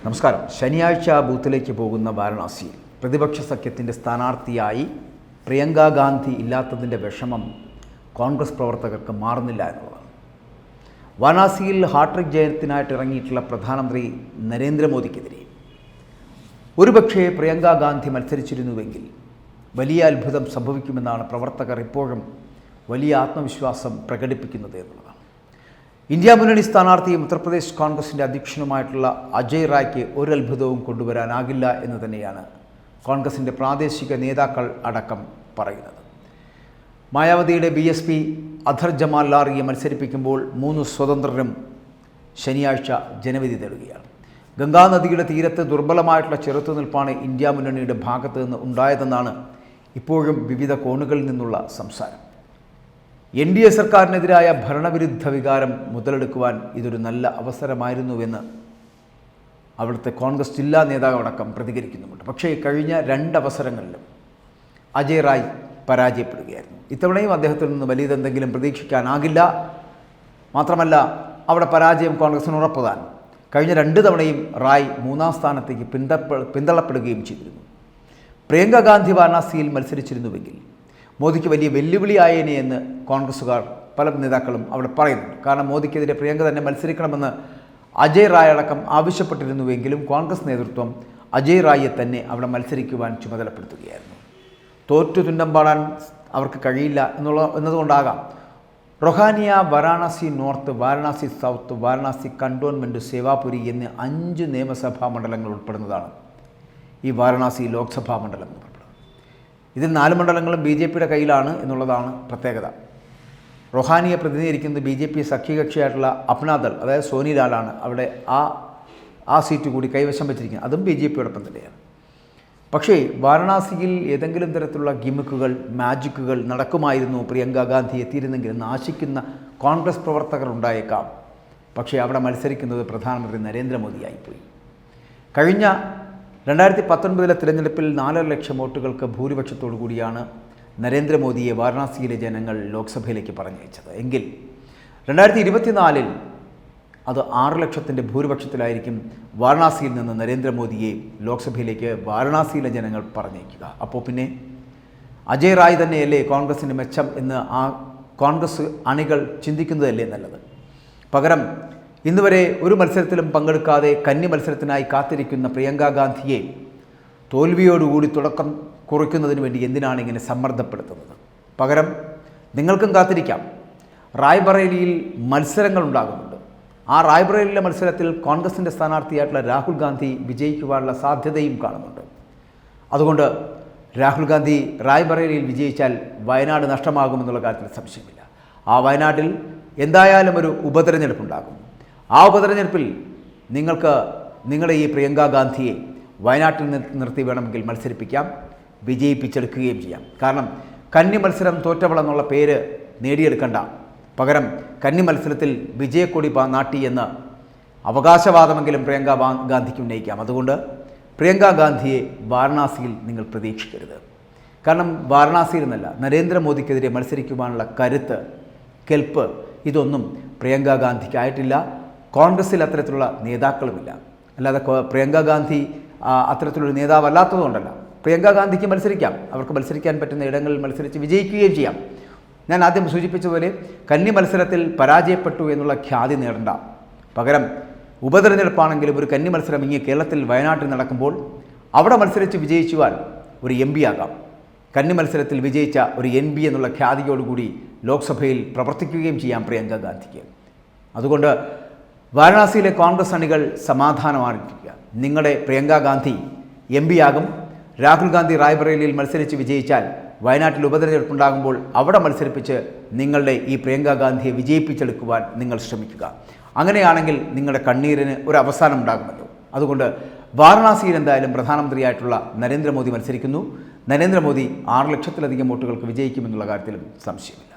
നമസ്കാരം. ശനിയാഴ്ച ബൂത്തിലേക്ക് പോകുന്ന വാരണാസിയിൽ പ്രതിപക്ഷ സഖ്യത്തിൻ്റെ സ്ഥാനാർത്ഥിയായി പ്രിയങ്ക ഗാന്ധി ഇല്ലാത്തതിൻ്റെ വിഷമം കോൺഗ്രസ് പ്രവർത്തകർക്ക് മാറുന്നില്ല എന്നുള്ളതാണ്. വാരണാസിയിൽ ഹാട്രിക് ജയത്തിനായിട്ട് ഇറങ്ങിയിട്ടുള്ള പ്രധാനമന്ത്രി നരേന്ദ്രമോദിക്കെതിരെ ഒരുപക്ഷേ പ്രിയങ്ക ഗാന്ധി മത്സരിച്ചിരുന്നുവെങ്കിൽ വലിയ അത്ഭുതം സംഭവിക്കുമെന്നാണ് പ്രവർത്തകർ ഇപ്പോഴും വലിയ ആത്മവിശ്വാസം പ്രകടിപ്പിക്കുന്നത് എന്നുള്ളതാണ്. ഇന്ത്യ മുന്നണി സ്ഥാനാർത്ഥിയും ഉത്തർപ്രദേശ് കോൺഗ്രസിൻ്റെ അധ്യക്ഷനുമായിട്ടുള്ള അജയ് റായ്ക്ക് ഒരു അത്ഭുതവും കൊണ്ടുവരാനാകില്ല എന്ന് തന്നെയാണ് കോൺഗ്രസിൻ്റെ പ്രാദേശിക നേതാക്കൾ അടക്കം പറയുന്നത്. മായാവതിയുടെ BSP അധർ ജമാൽ ലാറിയെ മത്സരിപ്പിക്കുമ്പോൾ 3 സ്വതന്ത്രരും ശനിയാഴ്ച ജനവിധി തേടുകയാണ്. ഗംഗാനദിയുടെ തീരത്ത് ദുർബലമായിട്ടുള്ള ചെറുത്തുനിൽപ്പാണ് ഇന്ത്യ മുന്നണിയുടെ ഭാഗത്തു നിന്ന് ഉണ്ടായതെന്നാണ് ഇപ്പോഴും വിവിധ കോണുകളിൽ നിന്നുള്ള സംസാരം. NDA സർക്കാരിനെതിരായ ഭരണവിരുദ്ധ വികാരം മുതലെടുക്കുവാൻ ഇതൊരു നല്ല അവസരമായിരുന്നുവെന്ന് അവിടുത്തെ കോൺഗ്രസ് ജില്ലാ നേതാവടക്കം പ്രതികരിക്കുന്നുമുണ്ട്. പക്ഷേ കഴിഞ്ഞ 2 അവസരങ്ങളിലും അജയ് റായ് പരാജയപ്പെടുകയായിരുന്നു. ഇത്തവണയും അദ്ദേഹത്തിൽ നിന്ന് വലിയതെന്തെങ്കിലും പ്രതീക്ഷിക്കാനാകില്ല. മാത്രമല്ല, അവിടെ പരാജയം കോൺഗ്രസിന് ഉറപ്പുതാൻ. കഴിഞ്ഞ 2 തവണയും റായ് 3ാം സ്ഥാനത്തേക്ക് പിന്തള്ളപ്പെടുകയും ചെയ്തിരുന്നു. പ്രിയങ്ക ഗാന്ധി വാരണാസിയിൽ മത്സരിച്ചിരുന്നുവെങ്കിൽ മോദിക്ക് വലിയ വെല്ലുവിളിയായേനെ എന്ന് കോൺഗ്രസ്സുകാർ പല നേതാക്കളും അവിടെ പറയുന്നുണ്ട്. കാരണം മോദിക്കെതിരെ പ്രിയങ്ക തന്നെ മത്സരിക്കണമെന്ന് അജയ് റായ് അടക്കം ആവശ്യപ്പെട്ടിരുന്നുവെങ്കിലും കോൺഗ്രസ് നേതൃത്വം അജയ് റായിയെ തന്നെ അവിടെ മത്സരിക്കുവാൻ ചുമതലപ്പെടുത്തുകയായിരുന്നു. തോറ്റു തുന്നം പാടാൻ അവർക്ക് കഴിയില്ല എന്നതുകൊണ്ടാകാം Rohaniya, Varanasi north, Varanasi south, Varanasi cantonment, Sevapuri എന്നീ 5 നിയമസഭാ മണ്ഡലങ്ങൾ ഉൾപ്പെടുന്നതാണ് ഈ വാരണാസി ലോക്സഭാ മണ്ഡലം എന്ന് പറയുന്നത്. ഇതിൽ 4 മണ്ഡലങ്ങളും BJPയുടെ കയ്യിലാണ് എന്നുള്ളതാണ് പ്രത്യേകത. റൊഹാനിയെ പ്രതിനിധീകരിക്കുന്നത് BJP സഖ്യകക്ഷിയായിട്ടുള്ള അപ്നാദൾ, അതായത് സോനി ലാലാണ് അവിടെ ആ സീറ്റ് കൂടി കൈവശം വെച്ചിരിക്കുന്നത്. അതും BJPയോടൊപ്പം തന്നെയാണ്. പക്ഷേ വാരണാസിയിൽ ഏതെങ്കിലും തരത്തിലുള്ള ഗിമിക്കുകൾ, മാജിക്കുകൾ നടക്കുമായിരുന്നു പ്രിയങ്ക ഗാന്ധി എത്തിയിരുന്നെങ്കിൽ എന്ന് ആശിക്കുന്ന കോൺഗ്രസ് പ്രവർത്തകർ ഉണ്ടായേക്കാം. പക്ഷേ അവിടെ മത്സരിക്കുന്നത് പ്രധാനമന്ത്രി നരേന്ദ്രമോദിയായിപ്പോയി. കഴിഞ്ഞ 2019 തിരഞ്ഞെടുപ്പിൽ 4.5 ലക്ഷം വോട്ടുകൾക്ക് ഭൂരിപക്ഷത്തോടു കൂടിയാണ് നരേന്ദ്രമോദിയെ വാരണാസിയിലെ ജനങ്ങൾ ലോക്സഭയിലേക്ക് പറഞ്ഞയച്ചത്. എങ്കിൽ 2024 അത് 6 ലക്ഷത്തിൻ്റെ ഭൂരിപക്ഷത്തിലായിരിക്കും വാരണാസിയിൽ നിന്ന് നരേന്ദ്രമോദിയെ ലോക്സഭയിലേക്ക് വാരണാസിയിലെ ജനങ്ങൾ പറഞ്ഞയക്കുക. അപ്പോൾ പിന്നെ അജയ് റായ് തന്നെയല്ലേ കോൺഗ്രസിൻ്റെ മെച്ചം എന്ന് ആ കോൺഗ്രസ് അണികൾ ചിന്തിക്കുന്നതല്ലേ നല്ലത്? പകരം ഇന്നുവരെ ഒരു മത്സരത്തിലും പങ്കെടുക്കാതെ കന്നി മത്സരത്തിനായി കാത്തിരിക്കുന്ന പ്രിയങ്ക ഗാന്ധിയെ തോൽവിയോടുകൂടി തുടക്കം കുറിക്കുന്നതിന് വേണ്ടി എന്തിനാണ് ഇങ്ങനെ സമ്മർദ്ദപ്പെടുത്തുന്നത്? പകരം നിങ്ങൾക്കും കാത്തിരിക്കാം. റായ്ബറേലിയിൽ മത്സരങ്ങൾ ഉണ്ടാകുന്നുണ്ട്. ആ റായ്ബറേലിയിലെ മത്സരത്തിൽ കോൺഗ്രസിൻ്റെ സ്ഥാനാർത്ഥിയായിട്ടുള്ള രാഹുൽ ഗാന്ധി വിജയിക്കുവാനുള്ള സാധ്യതയും കാണുന്നുണ്ട്. അതുകൊണ്ട് രാഹുൽ ഗാന്ധി റായ്ബറേലിയിൽ വിജയിച്ചാൽ വയനാട് നഷ്ടമാകുമെന്നുള്ള കാര്യത്തിൽ സംശയമില്ല. ആ വയനാട്ടിൽ എന്തായാലും ഒരു ഉപതെരഞ്ഞെടുപ്പുണ്ടാകും. ആ ഉപതെരഞ്ഞെടുപ്പിൽ നിങ്ങൾക്ക് നിങ്ങളുടെ ഈ പ്രിയങ്ക ഗാന്ധിയെ വയനാട്ടിൽ നിർത്തി വേണമെങ്കിൽ മത്സരിപ്പിക്കാം, വിജയിപ്പിച്ചെടുക്കുകയും ചെയ്യാം. കാരണം കന്നി മത്സരം തോറ്റവളെന്നുള്ള പേര് നേടിയെടുക്കണ്ട. പകരം കന്നി മത്സരത്തിൽ വിജയക്കൊടി നാട്ടി എന്ന അവകാശവാദമെങ്കിലും പ്രിയങ്ക ഗാന്ധിക്ക് ഉന്നയിക്കാം. അതുകൊണ്ട് പ്രിയങ്ക ഗാന്ധിയെ വാരണാസിയിൽ നിങ്ങൾ പ്രതീക്ഷിക്കരുത്. കാരണം വാരണാസിയിൽ നിന്നല്ല, നരേന്ദ്രമോദിക്കെതിരെ മത്സരിക്കുവാനുള്ള കരുത്ത്, കെൽപ്പ് ഇതൊന്നും പ്രിയങ്ക ഗാന്ധിക്കായിട്ടില്ല. കോൺഗ്രസ്സിൽ അത്തരത്തിലുള്ള നേതാക്കളുമില്ല. അല്ലാതെ പ്രിയങ്ക ഗാന്ധി അത്തരത്തിലൊരു നേതാവല്ലാത്തതുകൊണ്ടല്ല. പ്രിയങ്ക ഗാന്ധിക്ക് മത്സരിക്കാം. അവർക്ക് മത്സരിക്കാൻ പറ്റുന്ന ഇടങ്ങളിൽ മത്സരിച്ച് വിജയിക്കുകയും ചെയ്യാം. ഞാൻ ആദ്യം സൂചിപ്പിച്ചതുപോലെ കന്നി മത്സരത്തിൽ പരാജയപ്പെട്ടു എന്നുള്ള ഖ്യാതി നേടണ്ട. പകരം ഉപതെരഞ്ഞെടുപ്പാണെങ്കിലും ഒരു കന്നി മത്സരം ഇങ്ങനെ കേരളത്തിൽ വയനാട്ടിൽ നടക്കുമ്പോൾ അവിടെ മത്സരിച്ച് വിജയിക്കുവാൻ ഒരു MP ആകാം. കന്നി മത്സരത്തിൽ വിജയിച്ച ഒരു NP എന്നുള്ള ഖ്യാതിയോടുകൂടി ലോക്സഭയിൽ പ്രവർത്തിക്കുകയും ചെയ്യാം പ്രിയങ്ക ഗാന്ധിക്ക്. അതുകൊണ്ട് വാരണാസിയിലെ കോൺഗ്രസ് അണികൾ സമാധാനമായിരിക്കുക. നിങ്ങളുടെ പ്രിയങ്ക ഗാന്ധി MP ആകും. രാഹുൽ ഗാന്ധി റായ്ബറേലിയിൽ മത്സരിച്ച് വിജയിച്ചാൽ വയനാട്ടിൽ ഉപതെരഞ്ഞെടുപ്പുണ്ടാകുമ്പോൾ അവിടെ മത്സരിപ്പിച്ച് നിങ്ങളുടെ ഈ പ്രിയങ്ക ഗാന്ധിയെ വിജയിപ്പിച്ചെടുക്കുവാൻ നിങ്ങൾ ശ്രമിക്കുക. അങ്ങനെയാണെങ്കിൽ നിങ്ങളുടെ കണ്ണീരിന് ഒരു അവസാനം ഉണ്ടാകുമല്ലോ. അതുകൊണ്ട് വാരണാസിയിൽ എന്തായാലും പ്രധാനമന്ത്രിയായിട്ടുള്ള നരേന്ദ്രമോദി മത്സരിക്കുന്നു. നരേന്ദ്രമോദി 6 ലക്ഷത്തിലധികം വോട്ടുകൾക്ക് വിജയിക്കുമെന്നുള്ള കാര്യത്തിലും സംശയമില്ല.